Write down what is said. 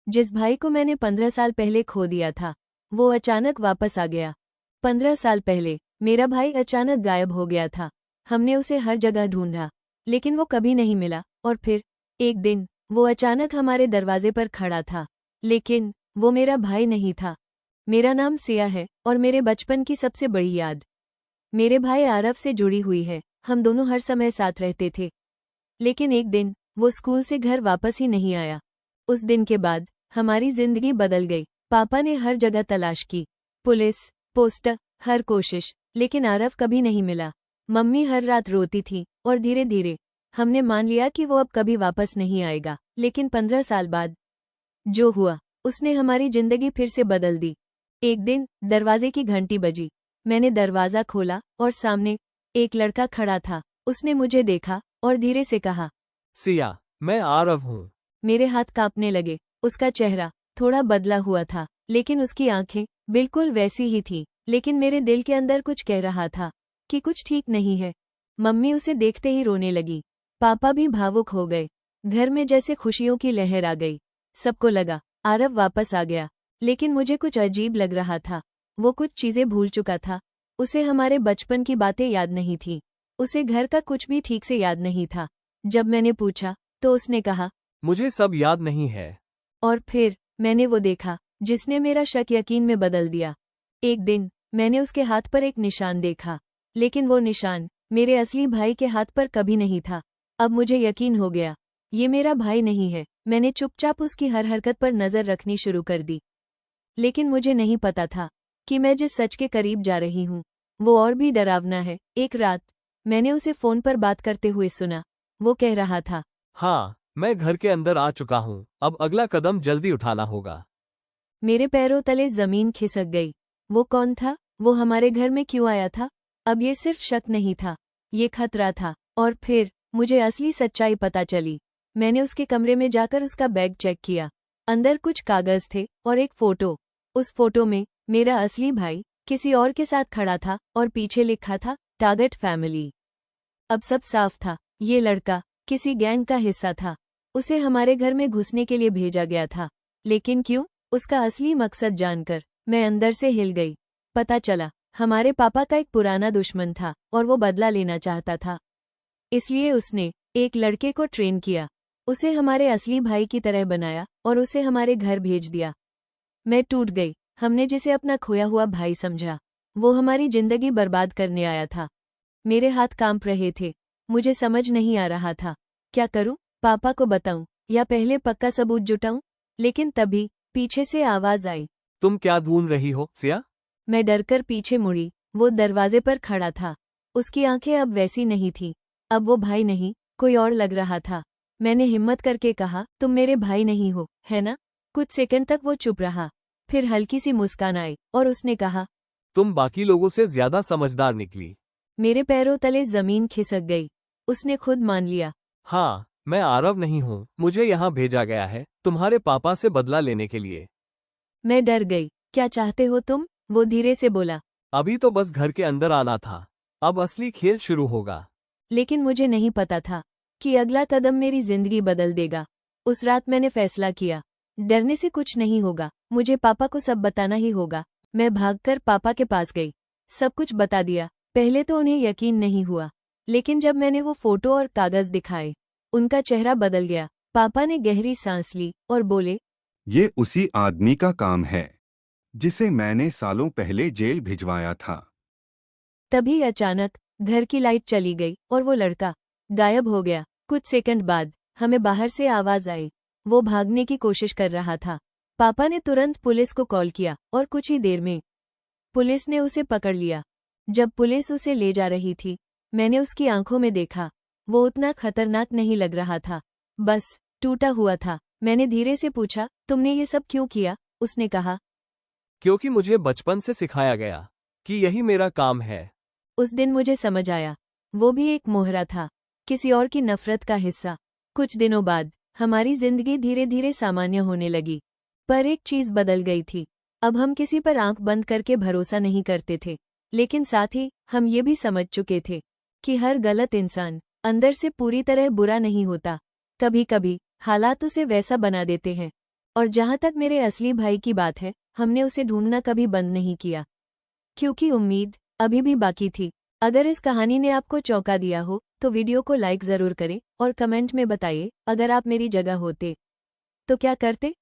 जिस भाई को मैंने 15 साल पहले खो दिया था, वो अचानक वापस आ गया। 15 साल पहले मेरा भाई अचानक गायब हो गया था। हमने उसे हर जगह ढूंढा, लेकिन वो कभी नहीं मिला। और फिर एक दिन वो अचानक हमारे दरवाजे पर खड़ा था। लेकिन वो मेरा भाई नहीं था। मेरा नाम सिया है और मेरे बचपन की सबसे बड़ी याद मेरे भाई आरव से जुड़ी हुई है। हम दोनों हर समय साथ रहते थे। लेकिन एक दिन वो स्कूल से घर वापस ही नहीं आया। उस दिन के बाद हमारी जिंदगी बदल गई। पापा ने हर जगह तलाश की, पुलिस, पोस्टर, हर कोशिश, लेकिन आरव कभी नहीं मिला। मम्मी हर रात रोती थी और धीरे धीरे हमने मान लिया कि वो अब कभी वापस नहीं आएगा। लेकिन 15 साल बाद जो हुआ, उसने हमारी जिंदगी फिर से बदल दी। एक दिन दरवाजे की घंटी बजी। मैंने दरवाजा खोला और सामने एक लड़का खड़ा था। उसने मुझे देखा और धीरे से कहा, सिया, मैं आरव हूँ। मेरे हाथ कांपने लगे। उसका चेहरा थोड़ा बदला हुआ था, लेकिन उसकी आंखें बिल्कुल वैसी ही थी। लेकिन मेरे दिल के अंदर कुछ कह रहा था कि कुछ ठीक नहीं है। मम्मी उसे देखते ही रोने लगी। पापा भी भावुक हो गए। घर में जैसे खुशियों की लहर आ गई। सबको लगा आरव वापस आ गया, लेकिन मुझे कुछ अजीब लग रहा था। वो कुछ चीजें भूल चुका था। उसे हमारे बचपन की बातें याद नहीं थी। उसे घर का कुछ भी ठीक से याद नहीं था। जब मैंने पूछा तो उसने कहा, मुझे सब याद नहीं है। और फिर मैंने वो देखा जिसने मेरा शक यकीन में बदल दिया। एक दिन मैंने उसके हाथ पर एक निशान देखा, लेकिन वो निशान मेरे असली भाई के हाथ पर कभी नहीं था। अब मुझे यकीन हो गया, ये मेरा भाई नहीं है। मैंने चुपचाप उसकी हर हरकत पर नजर रखनी शुरू कर दी। लेकिन मुझे नहीं पता था कि मैं जिस सच के करीब जा रही हूँ, वो और भी डरावना है। एक रात मैंने उसे फोन पर बात करते हुए सुना। वो कह रहा था, हाँ, मैं घर के अंदर आ चुका हूँ। अब अगला कदम जल्दी उठाना होगा। मेरे पैरों तले जमीन खिसक गई। वो कौन था? वो हमारे घर में क्यों आया था? अब ये सिर्फ शक नहीं था, ये खतरा था। और फिर मुझे असली सच्चाई पता चली। मैंने उसके कमरे में जाकर उसका बैग चेक किया। अंदर कुछ कागज थे और एक फोटो। उस फोटो में मेरा असली भाई किसी और के साथ खड़ा था और पीछे लिखा था, टारगेट फैमिली। अब सब साफ था, ये लड़का किसी गैंग का हिस्सा था। उसे हमारे घर में घुसने के लिए भेजा गया था। लेकिन क्यों? उसका असली मकसद जानकर मैं अंदर से हिल गई। पता चला हमारे पापा का एक पुराना दुश्मन था और वो बदला लेना चाहता था। इसलिए उसने एक लड़के को ट्रेन किया, उसे हमारे असली भाई की तरह बनाया और उसे हमारे घर भेज दिया। मैं टूट गई। हमने जिसे अपना खोया हुआ भाई समझा, वो हमारी जिंदगी बर्बाद करने आया था। मेरे हाथ कांप रहे थे। मुझे समझ नहीं आ रहा था, क्या करूं? पापा को बताऊं या पहले पक्का सबूत जुटाऊं? लेकिन तभी पीछे से आवाज आई। तुम क्या ढूंढ रही हो, सिया? मैं डरकर पीछे मुड़ी। वो दरवाजे पर खड़ा था। उसकी आंखें अब वैसी नहीं थीं। अब वो भाई नहीं, कोई और लग रहा था। मैंने हिम्मत करके कहा, तुम मेरे भाई नहीं हो, है ना? कुछ सेकंड तक वो चुप रहा। फिर हल्की सी मुस्कान आई और उसने कहा, तुम बाकी लोगों से ज्यादा समझदार निकली। मेरे पैरों तले जमीन खिसक गई। उसने खुद मान लिया। हाँ, मैं आरव नहीं हूँ। मुझे यहाँ भेजा गया है तुम्हारे पापा से बदला लेने के लिए। मैं डर गई। क्या चाहते हो तुम? वो धीरे से बोला। अभी तो बस घर के अंदर आना था, अब असली खेल शुरू होगा। लेकिन मुझे नहीं पता था कि अगला कदम मेरी जिंदगी बदल देगा। उस रात मैंने फैसला किया, डरने से कुछ नहीं होगा, मुझे पापा को सब बताना ही होगा। मैं भागकर पापा के पास गई, सब कुछ बता दिया। पहले तो उन्हें यकीन नहीं हुआ, लेकिन जब मैंने वो फोटो और कागज दिखाए, उनका चेहरा बदल गया। पापा ने गहरी सांस ली और बोले, ये उसी आदमी का काम है जिसे मैंने सालों पहले जेल भिजवाया था। तभी अचानक घर की लाइट चली गई और वो लड़का गायब हो गया। कुछ सेकंड बाद हमें बाहर से आवाज आई। वो भागने की कोशिश कर रहा था। पापा ने तुरंत पुलिस को कॉल किया और कुछ ही देर में पुलिस ने उसे पकड़ लिया। जब पुलिस उसे ले जा रही थी, मैंने उसकी आंखों में देखा, वो उतना खतरनाक नहीं लग रहा था, बस टूटा हुआ था। मैंने धीरे से पूछा, तुमने ये सब क्यों किया? उसने कहा, क्योंकि मुझे बचपन से सिखाया गया कि यही मेरा काम है। उस दिन मुझे समझ आया, वो भी एक मोहरा था, किसी और की नफरत का हिस्सा। कुछ दिनों बाद हमारी जिंदगी धीरे धीरे सामान्य होने लगी, पर एक चीज बदल गई थी। अब हम किसी पर आंख बंद करके भरोसा नहीं करते थे, लेकिन साथ ही हम ये भी समझ चुके थे कि हर गलत इंसान अंदर से पूरी तरह बुरा नहीं होता। कभी कभी हालात उसे वैसा बना देते हैं और जहाँ तक मेरे असली भाई की बात है, हमने उसे ढूंढना कभी बंद नहीं किया, क्योंकि उम्मीद अभी भी बाकी थी। अगर इस कहानी ने आपको चौंका दिया हो तो वीडियो को लाइक ज़रूर करें और कमेंट में बताइए, अगर आप मेरी जगह होते तो क्या करते।